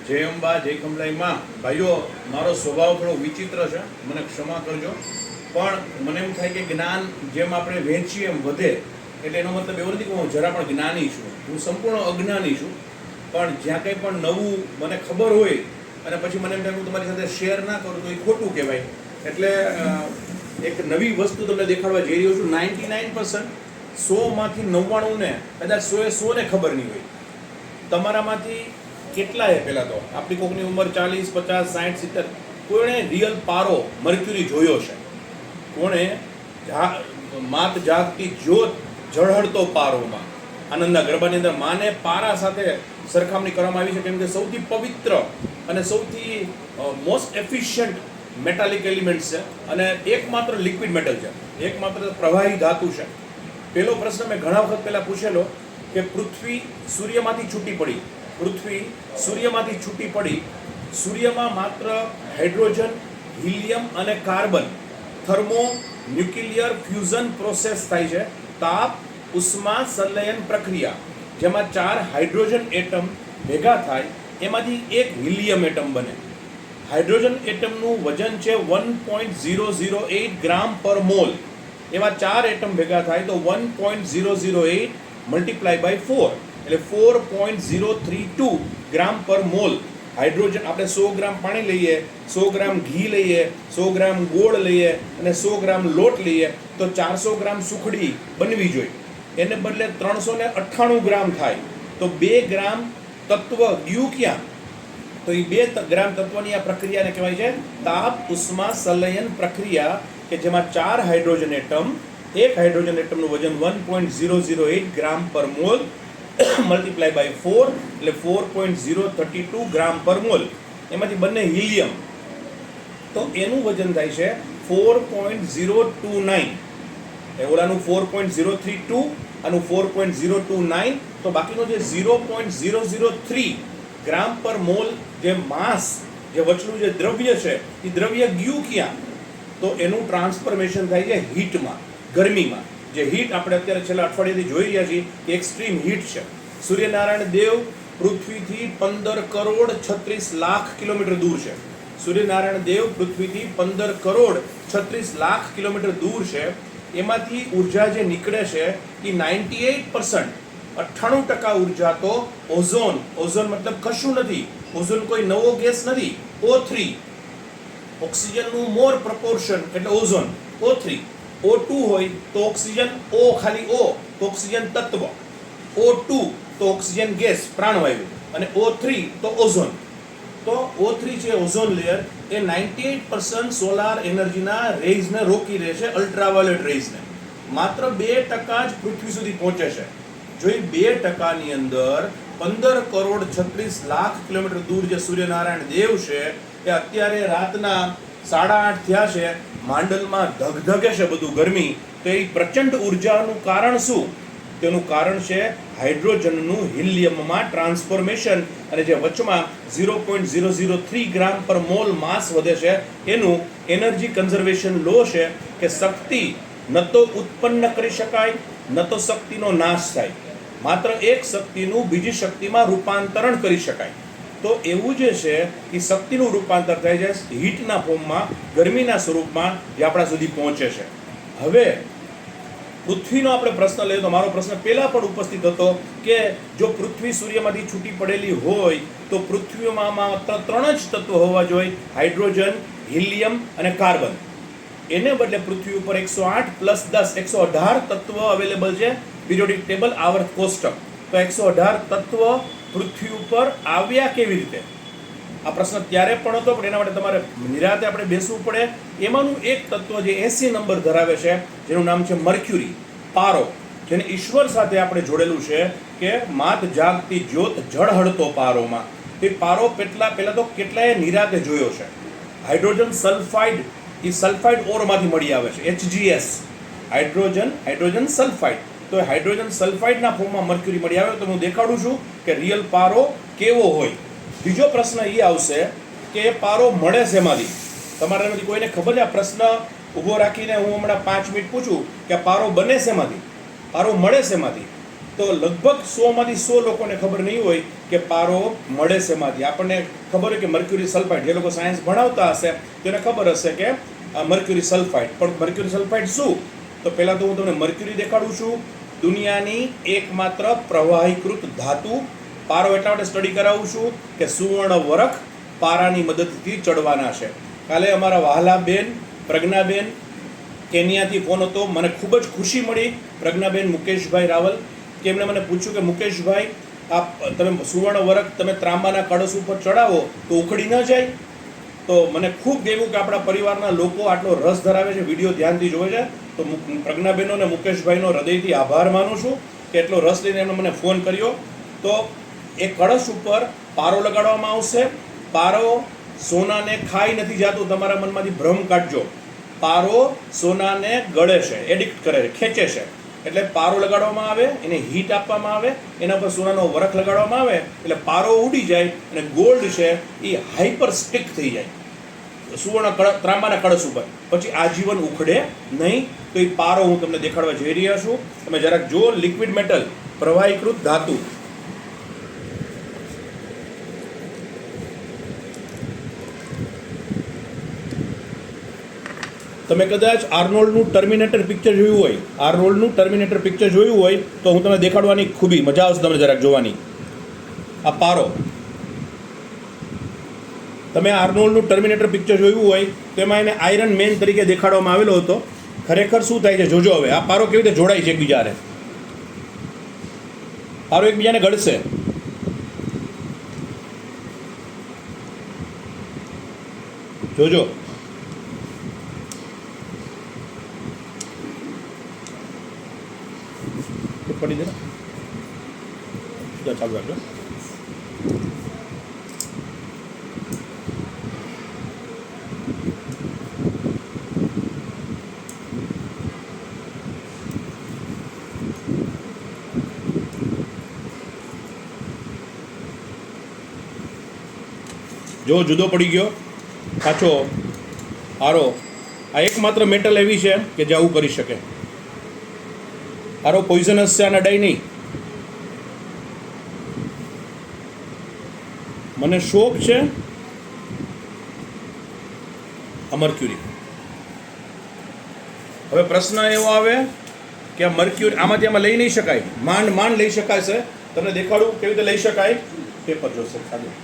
જય અંબા જય કમલાઈ માં. ભાઈઓ, મારો સ્વભાવ થોડો વિચિત્ર છે, મને ક્ષમા કરજો. પણ મને એમ થાય કે જ્ઞાન જેમ આપણે વહેંચીએ એમ વધે. એટલે એનો મતલબ એવો નથી કે હું જરા પણ જ્ઞાની છું, હું સંપૂર્ણ અજ્ઞાની છું. પણ જ્યાં કંઈ પણ નવું મને ખબર હોય અને પછી મને એમ થાય હું તમારી સાથે શેર ના કરું તો એ ખોટું કહેવાય. એટલે એક નવી વસ્તુ તમને દેખાડવા જઈ રહ્યો છું. 99% 100માંથી 99 ને કદાચ 100 ને ખબર નહીં હોય. તમારામાંથી કેટલાય પહેલાં તો આપણી કોકની ઉંમર 40, 50, 60, 70, કોણે રિયલ પારો મર્ક્યુરી જોયો છે? કોણે માત જાગતી જ્યોત ઝળહળતો પારોમાં આનંદના ગરબાની અંદર માને પારા સાથે સરખામણી કરવામાં આવી છે, કેમ કે સૌથી પવિત્ર અને સૌથી મોસ્ટ એફિશિયન્ટ મેટાલિક એલિમેન્ટ્સ છે અને એકમાત્ર લિક્વિડ મેટલ છે, એકમાત્ર પ્રવાહી ધાતુ છે. પહેલો પ્રશ્ન મેં ઘણા વખત પહેલાં પૂછેલો કે પૃથ્વી સૂર્યમાંથી છૂટી પડી, પૃથ્વી સૂર્યમાંથી છૂટી પડી, સૂર્યમાં માત્ર હાઇડ્રોજન, હિલિયમ અને carbon thermo nuclear fusion process થાય છે, તાપ ઉષ્મા સંલયન પ્રક્રિયા, જેમાં 4 હાઇડ્રોજન એટમ ભેગા થાય, એમાંથી એક હિલિયમ એટમ બને. હાઇડ્રોજન એટમનું વજન છે 1.008 ગ્રામ પર મોલ. એવા 4 એટમ ભેગા થાય તો 1.008 મલ્ટીપ્લાય બાય 4 એટલે 4.032 ગ્રામ પર મોલ હાઇડ્રોજન. આપણે 100 ગ્રામ પાણી લઈએ, 100 ગ્રામ ઘી લઈએ, 100 ગ્રામ ગોળ લઈએ અને 100 ગ્રામ લોટ લઈએ તો 400 ગ્રામ સુખડી બનવી જોઈએ. એને બદલે 398 ગ્રામ થાય તો 2 ગ્રામ તત્વ ગયું ક્યાં? તો એ 2 ગ્રામ તત્વની આ પ્રક્રિયાને કહેવાય છે તાપ ઉષ્મા સંલયન પ્રક્રિયા, કે જેમાં 4 હાઇડ્રોજન એટમ, એક હાઇડ્રોજન એટમનું વજન 1.008 ગ્રામ પર મોલ મલ્ટીપ્લાય બાય 4 એટલે 4.032 ગ્રામ પર મોલ. એમાંથી બંને હિલિયમ, તો એનું વજન થાય છે 4.029. ઓલાનું 4.032, આનું 4.029, તો બાકીનો જે 0.003 ગ્રામ પર મોલ જે માસ, જે વચલું જે દ્રવ્ય છે એ દ્રવ્ય ગયું ક્યાં? તો એનું ટ્રાન્સફોર્મેશન થાય છે હીટમાં, ગરમીમાં. જે હીટ આપણે અત્યારે છેલ્લા અઠવાડિયાથી જોઈ રહ્યા છીએ કે એક્સ્ટ્રીમ હીટ છે. સૂર્યનારાયણ દેવ પૃથ્વીથી 15 કરોડ 36 લાખ કિલોમીટર દૂર છે. સૂર્યનારાયણ દેવ પૃથ્વીથી 15 કરોડ 36 લાખ કિલોમીટર દૂર છે. એમાંથી ઉર્જા જે નીકળે છે એ 98%, 98% ઉર્જા તો ઓઝોન. ઓઝોન મતલબ કશું નથી, ઓઝોન કોઈ નવો ગેસ નથી. O3, ઓક્સિજનનું મોર પ્રપોર્શન એટલે ઓઝોન O3. O2 હોય તો ઓક્સિજન, O ખાલી O તો ઓક્સિજન તત્વ, O2 તો ઓક્સિજન ગેસ પ્રાણવાયુ અને O3 તો ઓઝોન. તો O3 છે ઓઝોન લેયર, એ 98% સોલાર એનર્જીના રેઝને રોકી રહે છે, અલ્ટ્રાવાયોલેટ રેઝને. માત્ર 2% જ પૃથ્વી સુધી પહોંચે છે. જો એ 2%ની અંદર 15 કરોડ 36 લાખ કિલોમીટર દૂર જે સૂર્યનારાયણ દેવ છે એ અત્યારે રાતના 8:30 થયા છે, માંડલમાં ધગધગે છે બધું ગરમી. તો એ પ્રચંડ ઉર્જાનું કારણ શું? તેનું કારણ છે હાઇડ્રોજનનું હિલિયમમાં ટ્રાન્સફોર્મેશન, અને જે વચમાં 0.003 ગ્રામ પર મોલ માસ વધે છે એનું એનર્જી કન્ઝર્વેશન લો છે કે શક્તિ ન તો ઉત્પન્ન કરી શકાય ન તો શક્તિનો નાશ થાય, માત્ર એક શક્તિનું બીજી શક્તિમાં રૂપાંતરણ કરી શકાય. તો એવું જે છે એ શક્તિનું રૂપાંતર થાય છે હીટના ફોર્મમાં, ગરમીના સ્વરૂપમાં, જે આપણા સુધી પહોંચે છે. હવે પૃથ્વીનો આપણે પ્રશ્ન લઈએ તો મારો પ્રશ્ન પહેલાં પણ ઉપસ્થિત હતો કે જો પૃથ્વી સૂર્યમાંથી છૂટી પડેલી હોય તો પૃથ્વીમાં માત્ર 3 જ તત્વો હોવા જોઈએ, હાઇડ્રોજન, હિલિયમ અને કાર્બન. એને બદલે પૃથ્વી ઉપર 108 + 10 118 તત્વ અવેલેબલ છે, પિરિયોડિક ટેબલ આવર્ત કોષ્ટક. તો 118 તત્વ પૃથ્વી ઉપર આવ્યા કેવી રીતે? આ પ્રશ્ન ત્યારે પણ હતો, પણ એના માટે તમારે નિરાતે આપણે બેસવું પડે. એમાંનું એક તત્વ જે 80 નંબર ધરાવે છે, જેનું નામ છે મર્ક્યુરી, પારો, જેને ઈશ્વર સાથે આપણે જોડેલું છે કે માત જાગતી જ્યોત ઝળહળતો પારોમાં. એ પારો પહેલાં તો કેટલાય નિરાતે જોયો છે. હાઇડ્રોજન સલ્ફાઇડ, એ સલ્ફાઇડ ઓરમાંથી મળી આવે છે, HGS, હાઇડ્રોજન સલ્ફાઇડ. તો હાઇડ્રોજન સલ્ફાઇડના ફોર્મમાં મર્ક્યુરી મળી આવે. તો હું દેખાડું છું કે રિયલ પારો કેવો હોય. બીજો પ્રશ્ન એ આવશે કે એ પારો મળે છે એમાંથી? તમારામાંથી કોઈને ખબર છે? આ પ્રશ્ન ઊભો રાખીને હું હમણાં 5 મિનિટ પૂછું કે પારો બને છે એમાંથી, પારો મળે છે એમાંથી? તો લગભગ 100માંથી 100 લોકોને ખબર નહીં હોય કે પારો મળે છે એમાંથી. આપણને ખબર હોય કે મર્ક્યુરી સલ્ફાઇડ, જે લોકો સાયન્સ ભણાવતા હશે તેને ખબર હશે કે મર્ક્યુરી સલ્ફાઇડ. પણ મર્ક્યુરી સલ્ફાઇડ શું? તો પહેલાં તો હું તમને મર્ક્યુરી દેખાડું છું. દુનિયાની એકમાત્ર પ્રવાહીકૃત ધાતુ. પારો એટલા માટે સ્ટડી કરાવું છું કે સુવર્ણ વરખ પારાની મદદથી ચડવાના છે. કાલે અમારા વહાલા બેન પ્રજ્ઞાબેન કેન્યાથી ફોન હતો. મને ખૂબ જ ખુશી મળી પ્રજ્ઞાબેન મુકેશભાઈ રાવલ, કે એમણે મને પૂછ્યું કે મુકેશભાઈ આ તમે સુવર્ણ વરખ તમે ત્રાંબાના કળશ ઉપર ચડાવો તો ઉખડી ન જાય? તો મને ખૂબ ગમ્યું કે આપણા પરિવારના લોકો આટલો રસ ધરાવે છે, વિડીયો ધ્યાનથી જોવે છે. તો પ્રજ્ઞાબેનનો અને મુકેશભાઈનો હૃદયથી આભાર માનું છું કે એટલો રસ લઈને એમણે મને ફોન કર્યો. તો એ કળશ ઉપર પારો લગાડવામાં આવશે. પારો સોનાને ખાઈ નથી જતો, તમારા મનમાંથી ભ્રમ કાઢજો. પારો સોનાને ગળે છે, એડિક્ટ કરે છે, ખેંચે છે. એટલે પારો લગાડવામાં આવે, એને હીટ આપવામાં આવે, એના પર સોનાનો વરખ લગાડવામાં આવે એટલે પારો ઉડી જાય અને ગોલ્ડ છે એ હાઈપર સ્ટિક થઈ જાય સુવર્ણ ત્રાંબાના કળશ ઉપર. પછી આજીવન ઉખડે નહીં. તો એ પારો હું તમને દેખાડવા જઈ રહ્યા છું. તમે જરાક જો, લિક્વિડ મેટલ, પ્રવાહીકૃત ધાતુ. તમે કદાચ આર્નોલ્ડનું ટર્મિનેટર પિક્ચર જોયું હોય, આર્નોલ્ડનું ટર્મિનેટર પિક્ચર જોયું હોય તો હું તમને દેખાડવાની ખૂબી મજા આવશે તમને જરાક જોવાની. આ પારો, તમે આર્નોલ્ડનું ટર્મિનેટર પિક્ચર જોયું હોય તો એમાં એને આયરન મેન તરીકે દેખાડવામાં આવેલો હતો. ખરેખર શું થાય છે જોજો. હવે આ પારો કેવી રીતે જોડાય છે એકબીજાને. પારો એકબીજાને ગળશે. જોજો. પડી દે ચાલુ રાખજો. જો જુદો પડી ગયો પાછો આરો. આ એકમાત્ર મેટલ એવી છે કે જે આવું કરી શકે. આરો પોઈઝનસ છે, આને અડાય નહીં. મને શોખ છે આ મર્ક્યુરી. હવે પ્રશ્ન એવો આવે કે આ મર્ક્યુરી આમાંથી આમાં લઈ નહીં શકાય, માંડ લઈ શકાય છે. તમને દેખાડું કેવી રીતે લઈ શકાય. પેપર જોશે ખાલી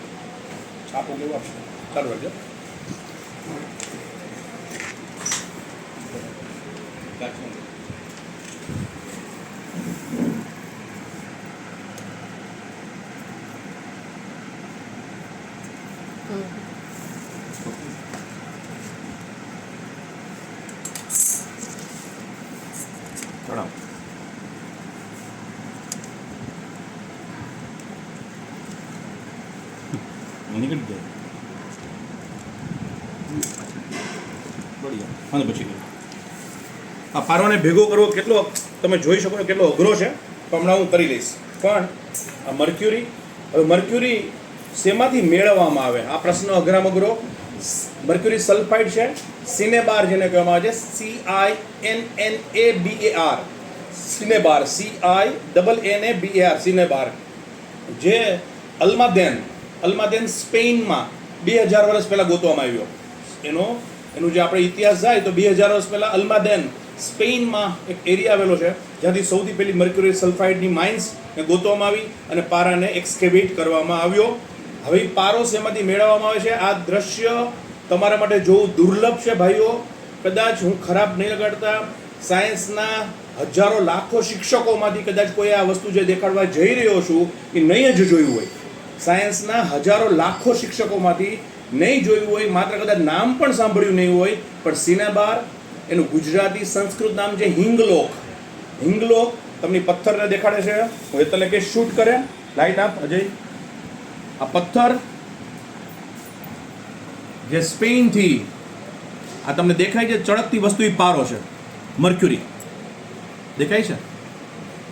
છાપો કેવું આપશે ચાલુ રાખજો. નીકળી જાય અને પછી આ પારોને ભેગો કરવો કેટલો તમે જોઈ શકો છો કેટલો અઘરો છે. તો હમણાં હું કરી લઈશ. પણ આ મર્ક્યુરી, હવે મર્ક્યુરી શેમાંથી મેળવવામાં આવે? આ પ્રશ્ન અઘરામ અઘરો. મર્ક્યુરી સલ્ફાઇડ છે, સિનેબાર જેને કહેવામાં આવે છે, CINNABAR, સિનેબાર, CINNABAR, સિનેબાર, જે અલ્માદેન સ્પેનમાં 2000 વર્ષ પહેલાં ગોતવામાં આવ્યો. એનું જે આપણે ઇતિહાસ જાય તો 2000 વર્ષ પહેલાં અલ્માદેન સ્પેનમાં એક એરિયા આવેલો છે જ્યાંથી સૌથી પહેલી મર્ક્યુરી સલ્ફાઇડની માઇન્સ ગોતવામાં આવી અને પારાને એક્સકેવેટ કરવામાં આવ્યો. હવે પારો શેમાંથી મેળવવામાં આવે છે? આ દ્રશ્ય તમારા માટે જોવું દુર્લભ છે ભાઈઓ. કદાચ હું ખરાબ નહીં લગાડતા, સાયન્સના હજારો લાખો શિક્ષકોમાંથી કદાચ કોઈ આ વસ્તુ જે દેખાડવા જઈ રહ્યો છું એ નહીં જ જોયું હોય. સાયન્સના હજારો લાખો શિક્ષકોમાંથી નહીં જોયું હોય, માત્ર કદાચ નામ પણ સાંભળ્યું નહીં હોય. પણ સિનેબાર, એનું ગુજરાતી સંસ્કૃત નામ છે હિંગલોક. હિંગલોક તમને પથ્થરને દેખાડે છે. હું એટલે કે શૂટ કરે, લાઈટ આપ અજય. આ પથ્થર જે સ્પેનથી આ તમને દેખાય છે ચળકતી વસ્તુ, એ પારો છે. મર્ક્યુરી દેખાય છે,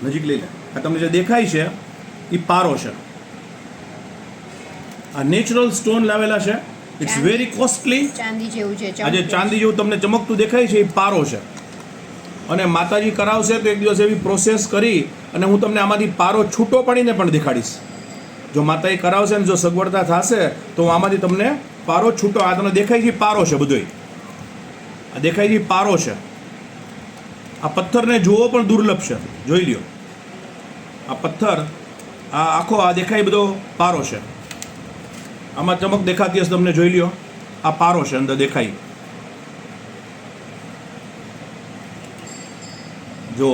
નજીક લઈ લે. આ તમને જે દેખાય છે એ પારો છે. આ નેચરલ સ્ટોન લાવેલા છે. It's very costly. ચાંદી જેવું છે. આજે ચાંદી જેવું તમને ચમકતું દેખાય છે એ પારો છે. અને માતાજી કરાવશે તો એક દિવસ એવી પ્રોસેસ કરી અને હું તમને આમાંથી પારો છૂટો પાડીને પણ દેખાડીશ. જો માતાએ કરાવશે ને જો સગવડતા થશે તો હું આમાંથી તમને પારો છૂટો, આ તમને દેખાય છે પારો છે બધોય, આ દેખાય છે પારો છે. આ પથ્થરને જોવો પણ દુર્લભ છે, જોઈ લ્યો. આ પથ્થર આ આખો આ દેખાય બધો પારો છે. આમાં ચમક દેખાતી હશે તમને, જોઈ લ્યો. આ પારો છે, અંદર દેખાય. જો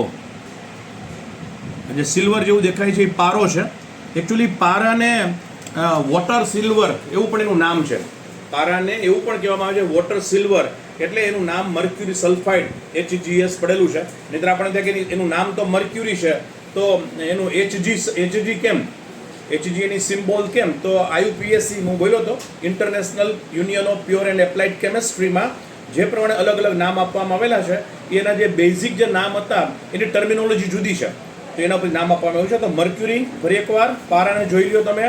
જે સિલ્વર જેવું દેખાય છે એ પારો છે. એકચ્યુઅલી પારાને વોટર સિલ્વર એવું પણ એનું નામ છે. પારાને એવું પણ કહેવામાં આવે છે વોટર સિલ્વર, એટલે એનું નામ મર્ક્યુરી સલ્ફાઇડ HGS પડેલું છે. નહીંતર આપણે ત્યાં કે એનું નામ તો મર્ક્યુરી છે તો એનું HG કેમ, HG એની સિમ્બોલ કેમ? તો IUPAC હું બોલ્યો હતો, international union of pure and applied કેમેસ્ટ્રીમાં જે પ્રમાણે અલગ અલગ નામ આપવામાં આવેલા છે એના જે બેઝિક જે નામ હતા એની ટર્મિનોલોજી જુદી છે, તો એના પર નામ આપવામાં આવ્યું છે. તો મર્ક્યુરી ફરી એકવાર પારાને જોઈ લ્યો તમે.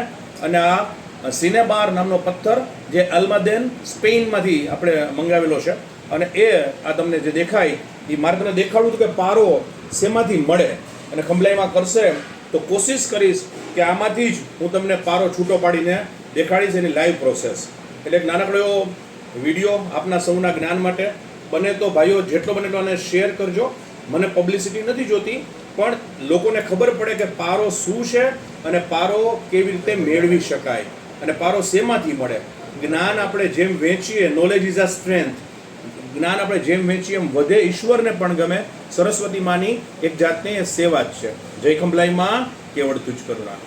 અને આ સિનેબાર નામનો પથ્થર જે અલ્માદેન સ્પેનમાંથી આપણે મંગાવેલો છે. અને એ આ તમને જે દેખાય એ મારે તમને દેખાડવું હતું કે પારો શેમાંથી મળે, અને ખંભલાઈમાં કરશે તો કોશિશ કરીશ કે આમાંથી જ હું તમને પારો છૂટો પાડીને દેખાડીશ, એની લાઈવ પ્રોસેસ. એટલે એક નાનકડો એવો વિડીયો આપના સૌના જ્ઞાન માટે. બને તો ભાઈઓ જેટલો બને એટલો આને શેર કરજો. મને પબ્લિસિટી નથી જોતી, પણ લોકોને ખબર પડે કે પારો શું છે અને પારો કેવી રીતે મેળવી શકાય અને પારો શેમાંથી મળે. જ્ઞાન આપણે જેમ વેચીએ, નોલેજ ઇઝ અ સ્ટ્રેન્થ, જ્ઞાન આપણે જેમ વેચીએ એમ વધે. ઈશ્વરને પણ ગમે. સરસ્વતી માની એક જાતની એ સેવા જ છે. જય ખંભલાઈમાં, કેવળ તુજ કરુણા.